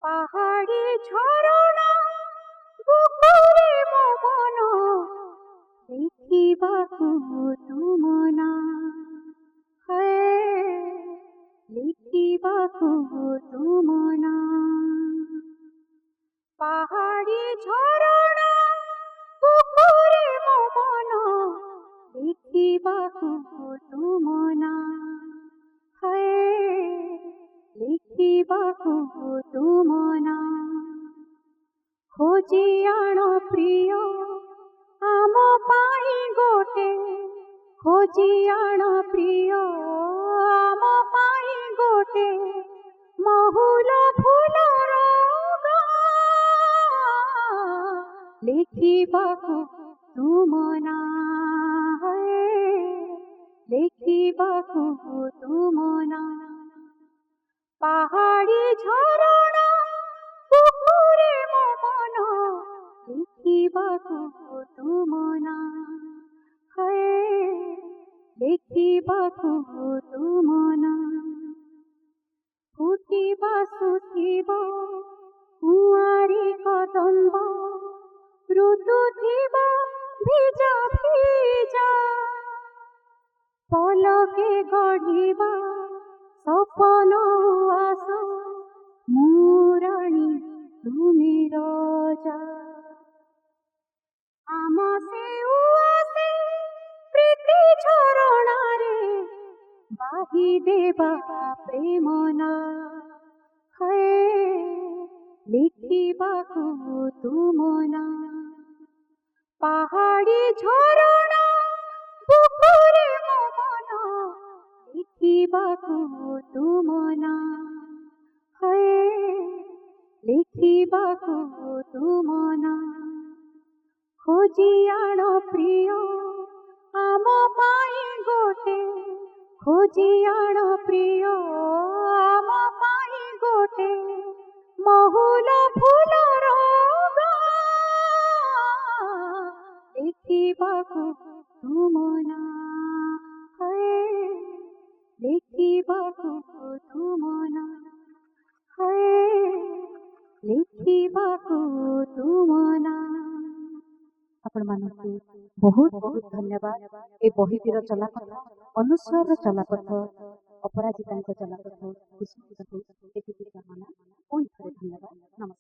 পাহাড়ি ঝরনা বুকুরে মন দেখিবাকু তুমনা লিখিবাকু তুমনা পাহাড়ি ঝরনা বুকুরে মন দেখিবাকু তুমনা লিখিবাকু তুমনা खोजी आण प्रिय आम पाई गोटे खोजी आण प्रिय आम पाई गोटे महुल फूलर लिखिबाकु तुम ना लिखिबाकु तुम ना पहाड़ी झरणा पुकुरे मन लिखिबाकु तुम ना लिखिबाकु तुम ना फुटिबा सुथिब कुआरी कदम्ब ऋतु थिबा भिजा भिजा पलके गढ़िबा सपन आस मुराणी तुमी रजा आम से उआसे प्रीति झरणा रे बाही देबा प्रेमना लिखिबाकु तुम ना पहाड़ी झरणा बुकुरे मन लिखिबाकु तुम ना लिखिबाकु तुम ना खोजी आण प्रिय आम पाई गोटे खोजी आण प्रिय आम पाई गोटे महुल फूलर लिखिबाकु तुम ना लिखिबाकु तुम ना लिखिबाकु तुम ना आपण मानकु बहुत बहुत धन्यवाद। ए बहिटीर चलापथ अनुस्वार चलापथ अपराजिता चलापथ एति कामना पुणी थरे धन्यवाद। नमस्कार।